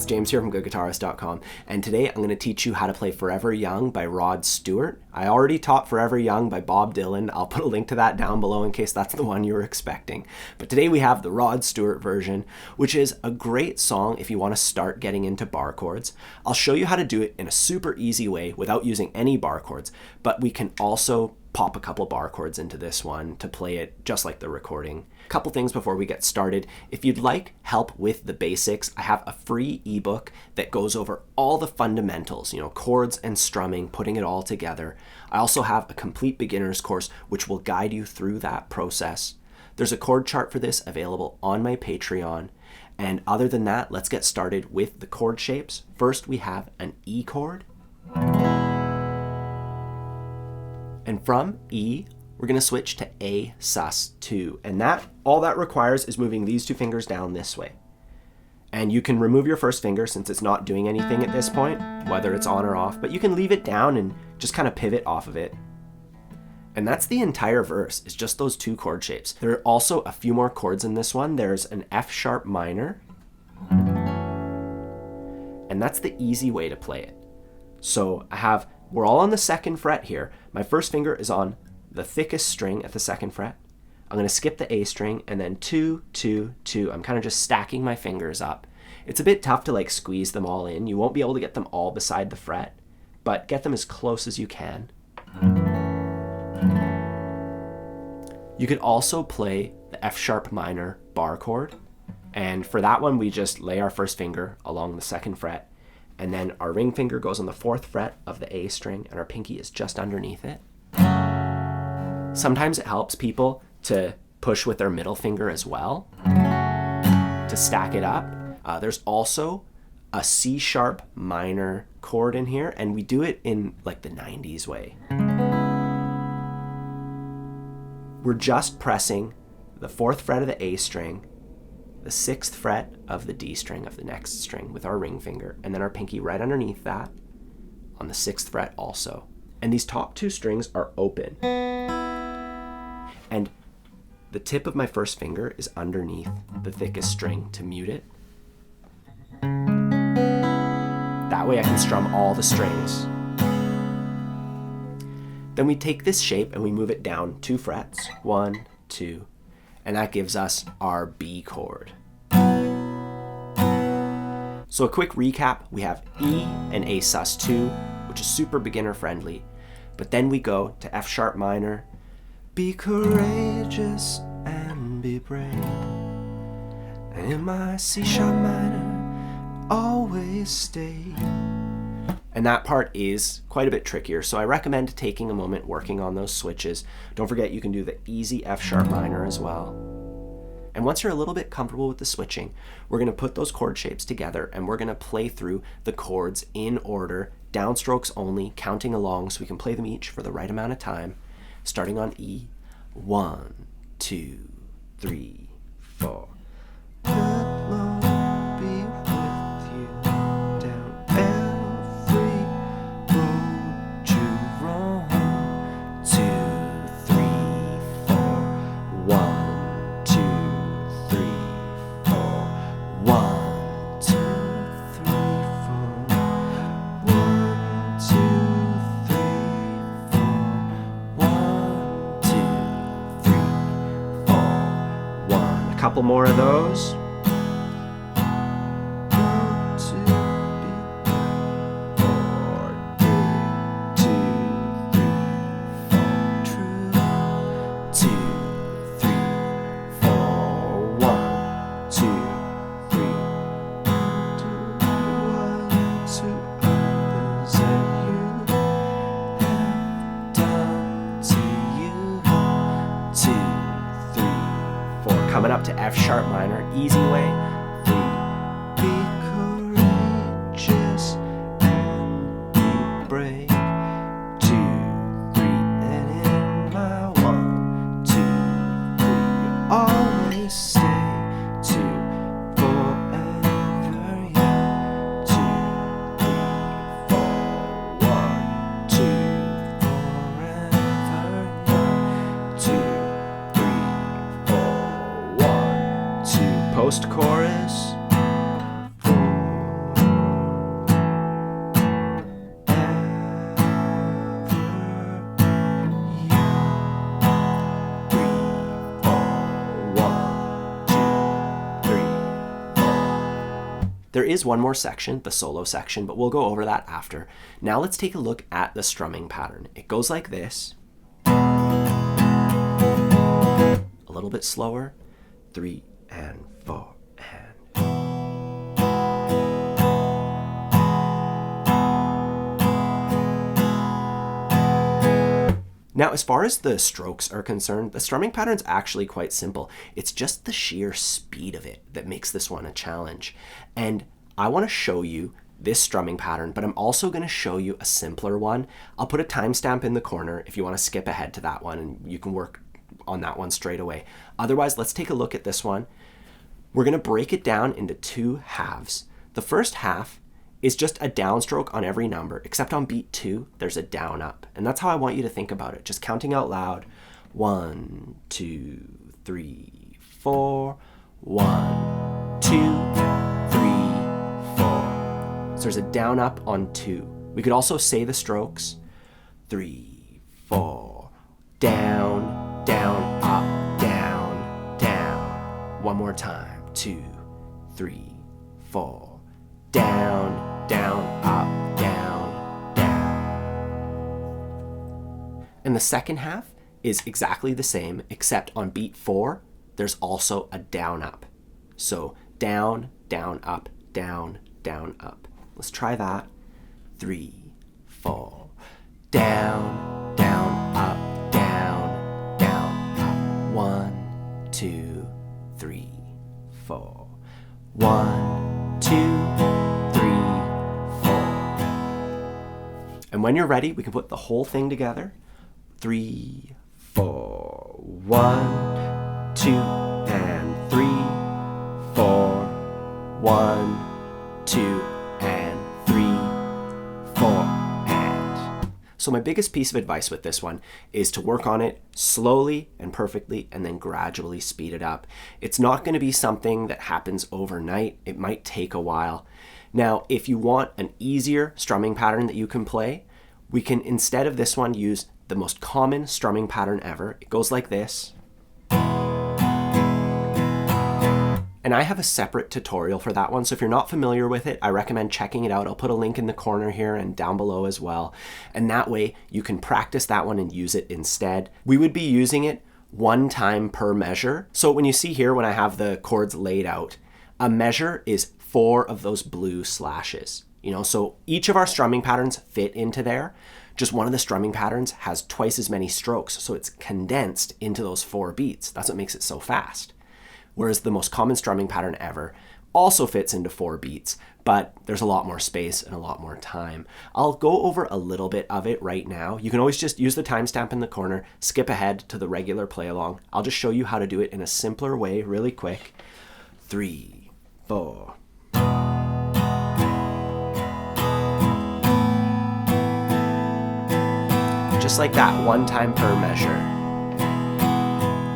it's James here from GoodGuitarist.com, and today I'm going to teach you how to play Forever Young by Rod Stewart. I already taught Forever Young by Bob Dylan. I'll put a link to that down below in case that's the one you were expecting. But today we have the Rod Stewart version, which is a great song if you want to start getting into bar chords. I'll show you how to do it in a super easy way without using any bar chords, but we can also pop a couple bar chords into this one to play it just like the recording. A couple things before we get started. If you'd like help with the basics, I have a free ebook that goes over all the fundamentals, chords and strumming, putting it all together. I also have a complete beginner's course which will guide you through that process. There's a chord chart for this available on my Patreon. And other than that, let's get started with the chord shapes. First, we have an E chord. And from E, we're going to switch to A sus2. And all that requires is moving these two fingers down this way. And you can remove your first finger since it's not doing anything at this point, whether it's on or off, but you can leave it down and just kind of pivot off of it. And that's the entire verse, it's just those two chord shapes. There are also a few more chords in this one. There's an F sharp minor. And that's the easy way to play it. So we're all on the second fret here. My first finger is on the thickest string at the second fret. I'm going to skip the A string and then 2, 2, 2. I'm kind of just stacking my fingers up. It's a bit tough to squeeze them all in. You won't be able to get them all beside the fret, but get them as close as you can. You could also play the F sharp minor bar chord. And for that one, we just lay our first finger along the second fret. And then our ring finger goes on the 4th fret of the A string and our pinky is just underneath it. Sometimes it helps people to push with their middle finger as well to stack it up. There's also a C sharp minor chord in here, and we do it in the 90s way. We're just pressing the 4th fret of the A string, the 6th fret of the D string of the next string with our ring finger, and then our pinky right underneath that on the 6th fret also. And these top two strings are open. And the tip of my first finger is underneath the thickest string to mute it. That way I can strum all the strings. Then we take this shape and we move it down 2 frets, 1, 2, and that gives us our B chord. So a quick recap, we have E and A sus2, which is super beginner friendly, but then we go to F sharp minor, be courageous and be brave, and in my C sharp minor, always stay. And that part is quite a bit trickier, so I recommend taking a moment working on those switches. Don't forget you can do the easy F sharp minor as well. And once you're a little bit comfortable with the switching, we're going to put those chord shapes together and we're going to play through the chords in order, downstrokes only, counting along so we can play them each for the right amount of time. Starting on E, 1, 2, 3, 4. Couple more of those. Coming up to F sharp minor, easy way. 3. Be courageous and be brave. 2, 3, and in my 1, 2, 3, always stay. 2, forever young. 2, 3, 4, 1, 2, forever young. 2. Post chorus. 4, There is one more section, the solo section, but we'll go over that after. Now let's take a look at the strumming pattern. It goes like this. A little bit slower. 3 and 4 and. Now, as far as the strokes are concerned, the strumming pattern is actually quite simple. It's just the sheer speed of it that makes this one a challenge. And I want to show you this strumming pattern, but I'm also going to show you a simpler one. I'll put a timestamp in the corner if you want to skip ahead to that one, and you can work on that one straight away. Otherwise, let's take a look at this one. We're going to break it down into 2 halves. The first half is just a downstroke on every number, except on beat 2, there's a down up. And that's how I want you to think about it, just counting out loud. 1, 2, 3, 4, 1, 2, 3, 4. So there's a down up on 2. We could also say the strokes. 3, 4, down, down, up, down, down. One more time. 2, 3, 4, down, down, up, down, down. And the second half is exactly the same, except on beat 4, there's also a down up. So down, down, up, down, down, up. Let's try that. 3, 4, down, down, up, down, down, up. 1, 2, 3, 4. 1, 2, 3, 4. And when you're ready, we can put the whole thing together. 3, 4, 1, 2, and 3, 4, 1, 2, and 3, 4, and. So my biggest piece of advice with this one is to work on it slowly and perfectly and then gradually speed it up. It's not going to be something that happens overnight. It might take a while. Now, if you want an easier strumming pattern that you can play, we can, instead of this one, use the most common strumming pattern ever. It goes like this. And I have a separate tutorial for that one, so if you're not familiar with it, I recommend checking it out. I'll put a link in the corner here and down below as well. And that way you can practice that one and use it instead. We would be using it 1 time per measure. So when you see here, when I have the chords laid out, a measure is 4 of those blue slashes. So each of our strumming patterns fit into there. Just one of the strumming patterns has twice as many strokes, so it's condensed into those 4 beats. That's what makes it so fast. Whereas the most common strumming pattern ever also fits into 4 beats, but there's a lot more space and a lot more time. I'll go over a little bit of it right now. You can always just use the timestamp in the corner, skip ahead to the regular play along. I'll just show you how to do it in a simpler way really quick. 3, 4. Just like that, 1 time per measure.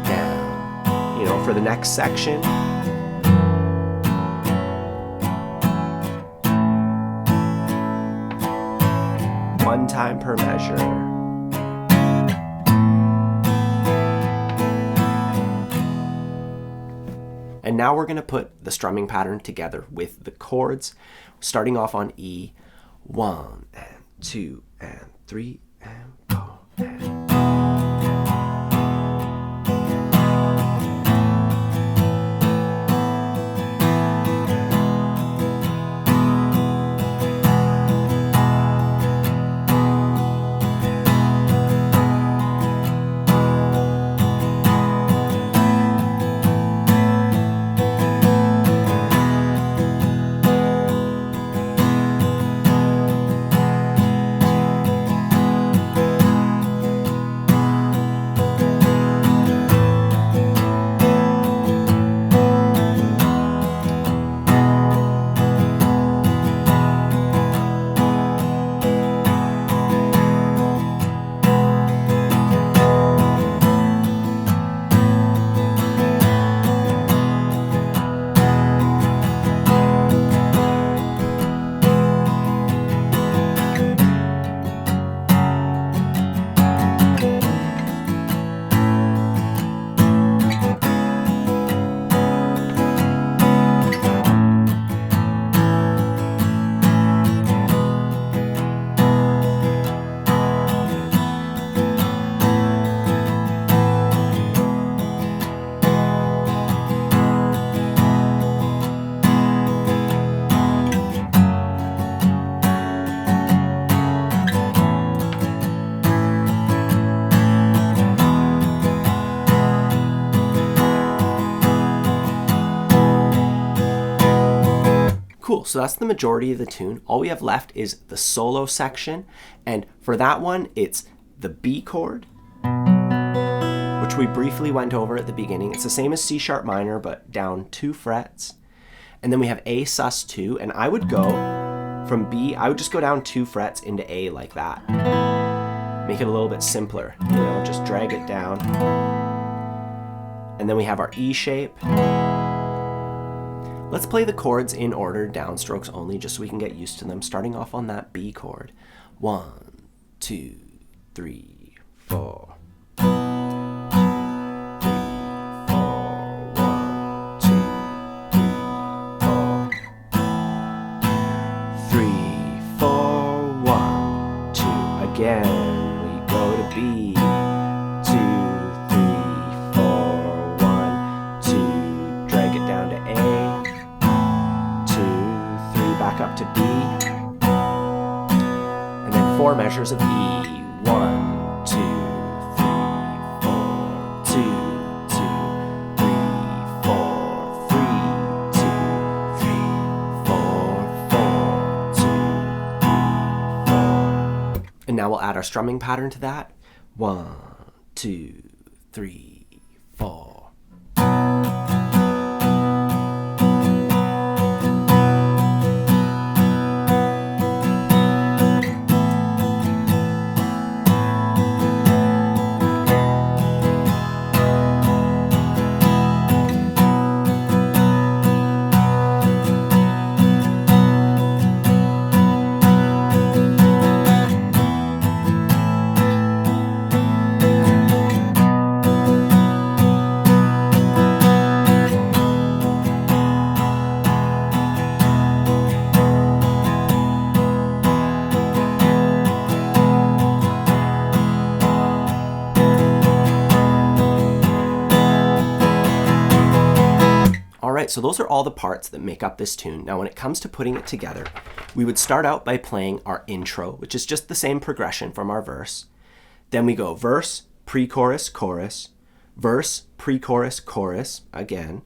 Down. For the next section. One time per measure. And now we're going to put the strumming pattern together with the chords, starting off on E. 1 and 2 and 3 and 4 and. Cool, so that's the majority of the tune. All we have left is the solo section, and for that one, it's the B chord, which we briefly went over at the beginning. It's the same as C sharp minor, but down 2 frets. And then we have A sus2, and I would go from B, I would just go down 2 frets into A like that. Make it a little bit simpler, you know, just drag it down. And then we have our E shape. Let's play the chords in order, downstrokes only, just so we can get used to them, starting off on that B chord. 1, 2, 3, 4. 3, 4, 1, 2. Again, we go to B. 2, 3, 4, 1, 2. Drag it down to A. 2, 3, back up to B. And then 4 measures of E. 1, 2, 3, 4, 2, 2, 3, 4, 3, 2, 3, 4, 4, 2, 3, 4. And now we'll add our strumming pattern to that. 1, 2, 3, 4. Alright, so those are all the parts that make up this tune. Now when it comes to putting it together, we would start out by playing our intro, which is just the same progression from our verse. Then we go verse, pre-chorus, chorus, verse, pre-chorus, chorus, again.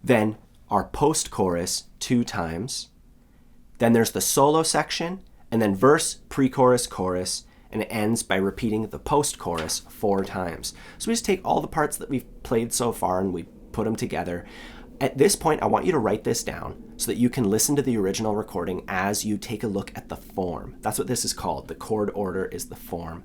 Then our post-chorus 2 times. Then there's the solo section, and then verse, pre-chorus, chorus, and it ends by repeating the post-chorus 4 times. So we just take all the parts that we've played so far and we put them together. At this point, I want you to write this down so that you can listen to the original recording as you take a look at the form. That's what this is called. The chord order is the form.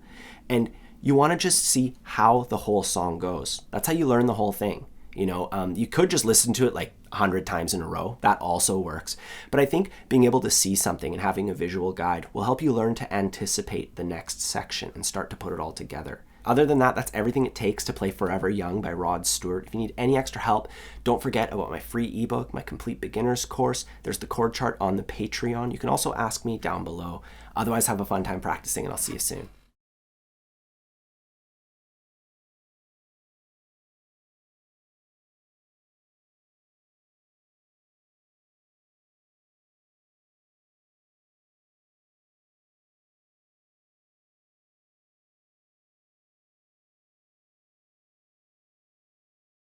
And you want to just see how the whole song goes. That's how you learn the whole thing. You know, you could just listen to it like 100 times in a row. That also works. But I think being able to see something and having a visual guide will help you learn to anticipate the next section and start to put it all together. Other than that, that's everything it takes to play Forever Young by Rod Stewart. If you need any extra help, don't forget about my free ebook, my complete beginner's course. There's the chord chart on the Patreon. You can also ask me down below. Otherwise, have a fun time practicing, and I'll see you soon.